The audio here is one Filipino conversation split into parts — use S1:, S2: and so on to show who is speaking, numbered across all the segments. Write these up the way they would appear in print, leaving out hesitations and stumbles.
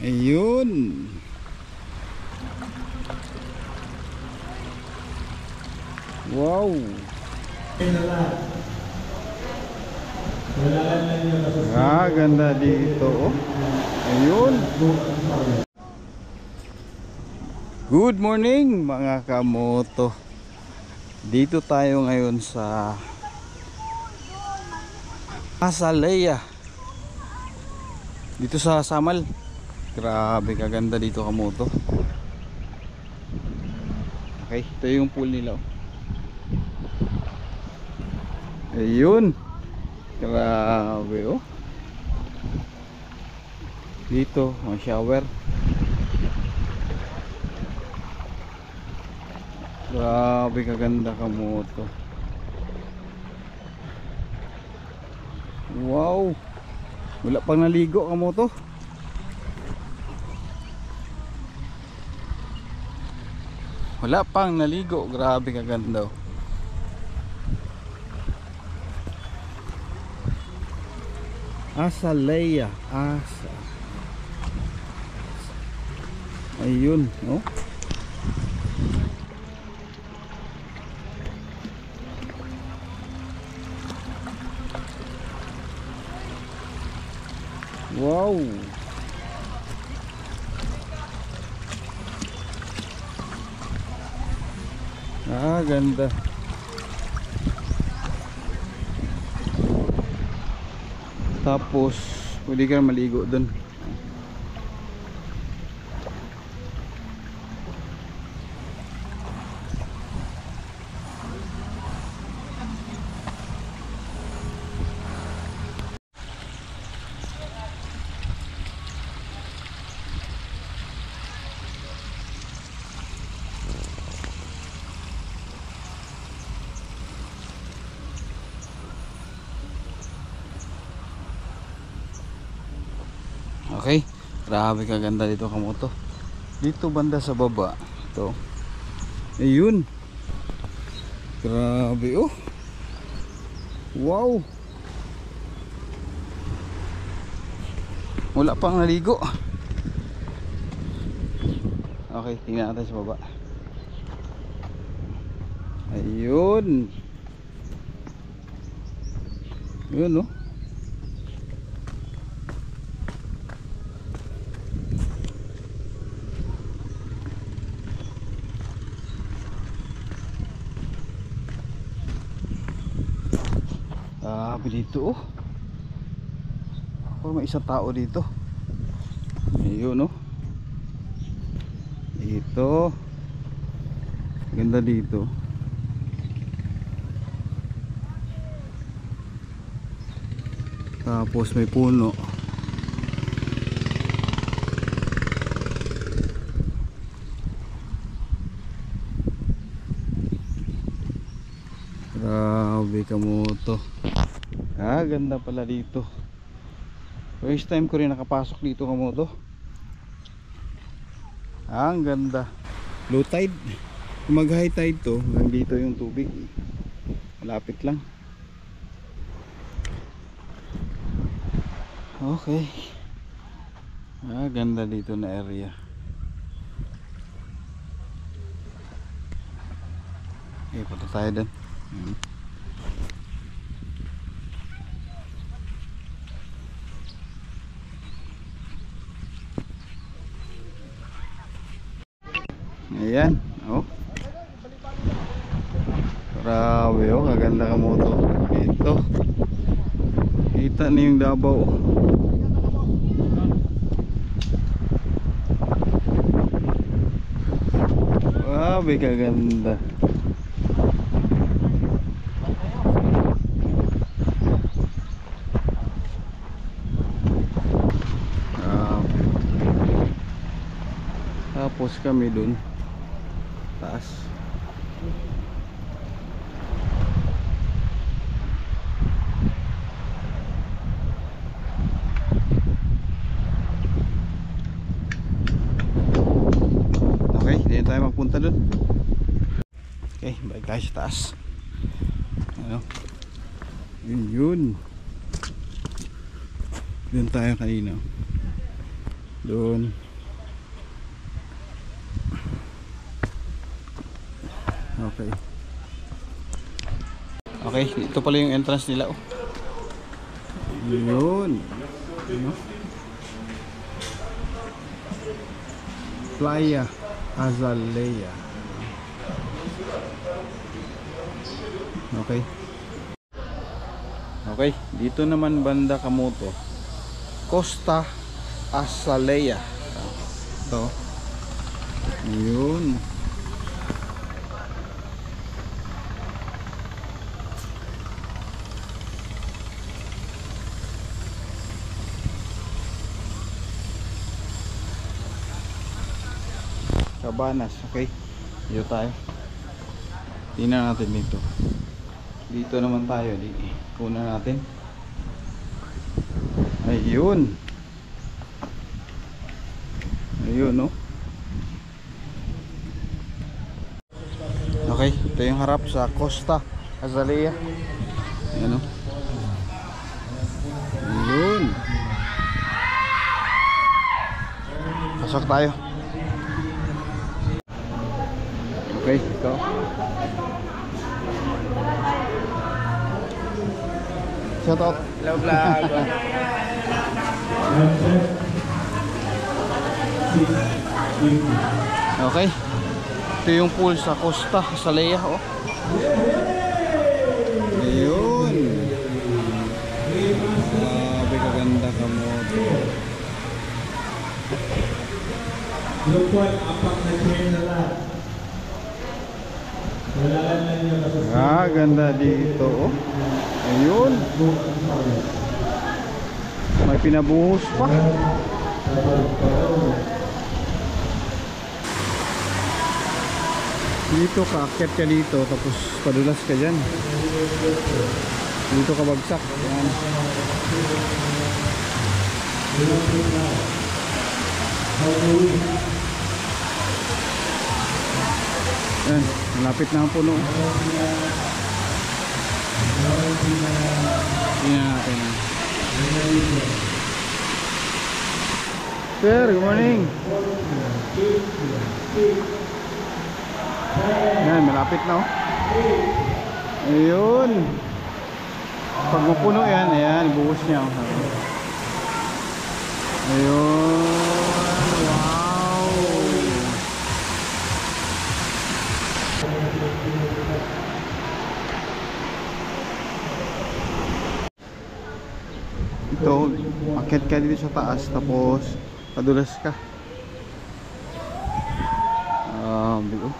S1: Ayun. Wow. Ganda dito. Oh. Ayun. Good morning mga kamoto. Dito tayo ngayon sa Azalea. Dito sa Samal. Grabe kaganda dito kamoto. Okay, ito yung pool nila. Ayun. Grabe oh. Dito, may shower. Grabe kaganda kamoto. Wow. Wala pang naligo kamoto. Wala pang naligo. Grabe kaganda oh. Azalea. Ayun oh. Wow. Ganda. Tapos pwede ka maligo dun. Okay, grabe kaganda dito kamoto. Dito banda sa baba ito. Ayun. Grabe oh. Wow. Wala pang naligo. Okay, tingnan natin sa baba. Ayun. Yun oh. Dito oh. Oh, may isang tao dito. Ayun oh. Dito. Ganda dito. Tapos may puno. Grabe kamoto. Ganda pala dito. First time ko rin nakapasok dito kamoto. Ang ganda. Low tide. Kung mag high tide to, hanggang dito yung tubig. Malapit lang. Okay. Ganda dito na area. Okay, punta tayo dun. Ayan, oh. Grabe oh, kaganda kamoto. Ito. Kita na yung Davao. Grabe kaganda. Tapos kami dun taas. Okay, hindi tayo magpunta dun. Okay, balik tayo sa taas. Ano? Yun. Doon tayo kanina. Doon. Okay. Okay, ito pala yung entrance nila. Oh. Yun. Ano? Playa Azalea. Okay. Okay, dito naman banda Kamoto. Costa Azalea. Ito. Yun. Cabanas, okay. Dito tayo. Tingnan natin dito. Dito naman tayo, kuna natin. Ayun. Ayun, no. Okay, ito yung harap sa Costa Azalea. Ayan, no. Ayun. Pasok tayo. Okay, ito. Shout out.
S2: Hello vlog.
S1: Okay. Ito yung pool sa Costa Azalea, oh. Ayun. Grabe kaganda Kamoto.
S2: Lupon, apak na chain na lang.
S1: Ganda dito, oh. Ayun. May pinabuhos pa. Dito ka, akyat ka dito, tapos padulas ka dyan. Dito ka bagsak. Yan. Yan, malapit na ang puno. Tingnan natin. Sir, good morning. Yan, malapit na, oh. Ayun. Pag mapuno yan, ayan, buhos niya. Ayun. Wow. Ito, akit ka dito sa taas, tapos padulas ka. Bigo.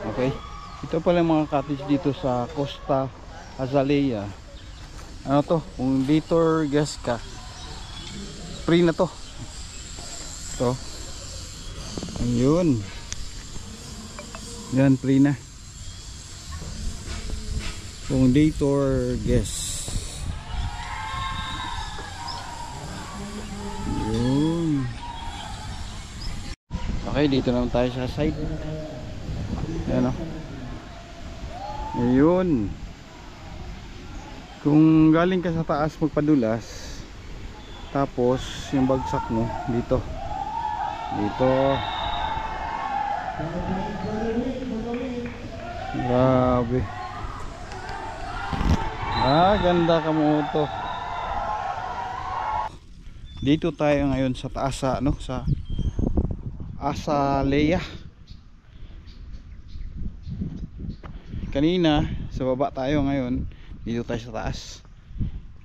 S1: Okay, ito pala yung mga cottage dito sa Costa Azalea. Ano to, kung later guest ka, free na to. Ito. Ayun. Yan, free na. Kung later guest. Ayun. Okay, dito naman tayo sa side. Ayan, oh. Ayun. Kung galing ka sa taas magpadulas, tapos yung bagsak mo dito. Dito. Grabe. Ganda Kamoto. Dito tayo ngayon sa taas sa ano, sa Azalea. Kanina sa baba tayo, ngayon dito tayo sa taas.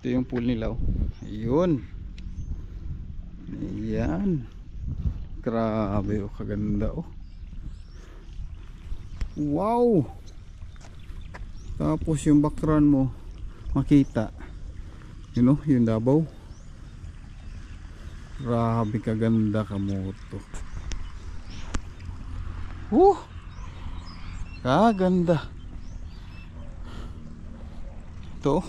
S1: Ito yung pool nila, oh. Ayun. Ayan. Grabe, oh, kaganda, oh. Wow. Tapos yung background mo makita, you know, yung Davao. Grabe kaganda Kamoto. Kaganda. Ito.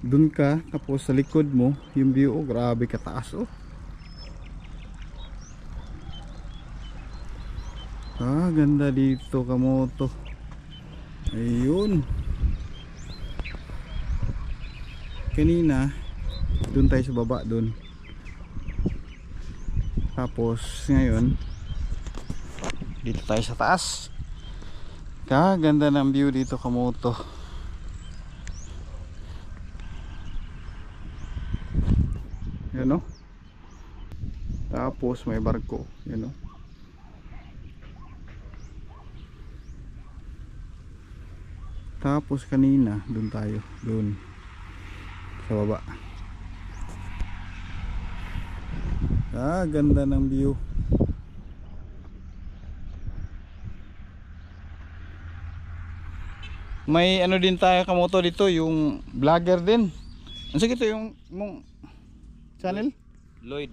S1: Dun ka, tapos sa likod mo yung view, oh, grabe kataas oh. Ganda dito Kamoto. Ayun. Kanina dun tayo sa baba dun. Tapos ngayon dito tayo sa taas. Ganda ng view dito Kamoto. Yan o. Tapos may barko. Yan o. Tapos kanina dun tayo. Dun sa baba. Ganda ng view. May ano din tayo Kamoto dito, yung vlogger din. Ano sa ito yung mong channel?
S3: Lloyd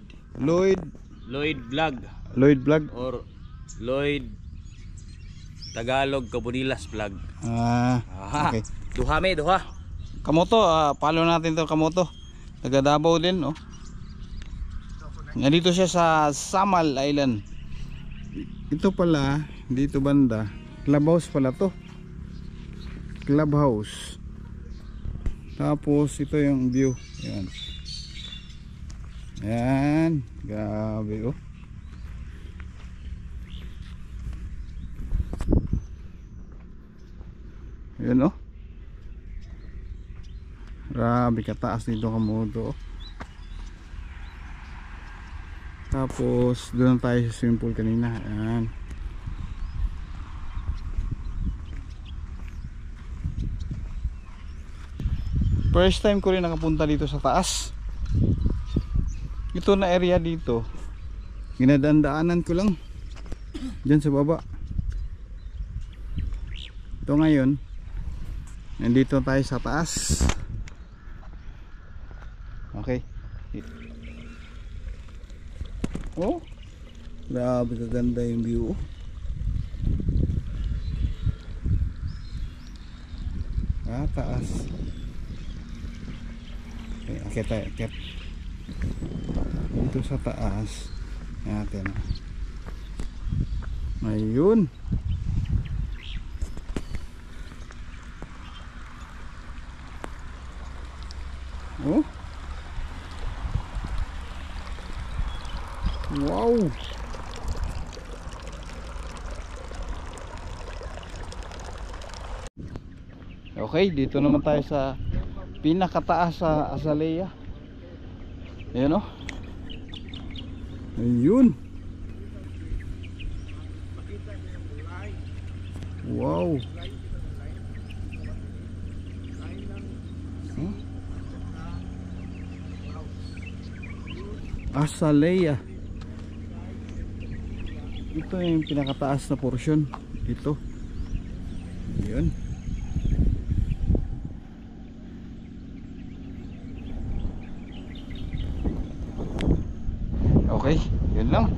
S3: Vlog or Lloyd Tagalog Kabunilas Vlog.
S1: Okay.
S3: Duha.
S1: Kamoto, follow natin to Kamoto. Taga Davao din, oh. Nandito siya sa Samal Island. Ito pala, dito banda, clubhouse pala to. Clubhouse. Tapos ito yung view. Yan. Yan, grabe oh. Yan oh. Grabe kataas dito Kamoto. Tapos doon tayo sa swimming pool kanina. Yan. First time ko rin nakapunta dito sa taas. Ito na area dito, ginadaan-daanan ko lang dyan sa baba. Ito ngayon, nandito tayo sa taas. Okay. Oh, grabe kaganda yung view. Taas. Okay, akit tayo, akit. Dito sa taas natin. Ayun. Oh. Wow. Okay, dito naman tayo sa pinakataas sa Azalea. Ayan o. Ayun. Wow. Huh? Azalea. Ito yung pinakataas na portion. Ito. Ayun. Okay, yun lang.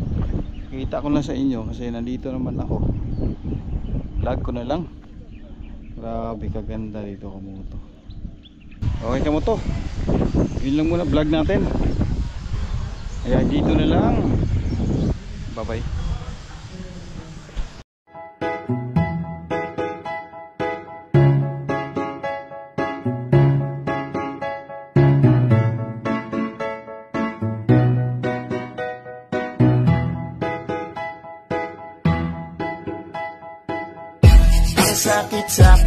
S1: Kita ko lang sa inyo kasi nandito naman ako. Vlog ko na lang. Grabe kaganda dito Kamoto. Okay Kamoto, yun lang muna vlog natin. Ayan, dito na lang. Bye bye.
S4: Sakit sa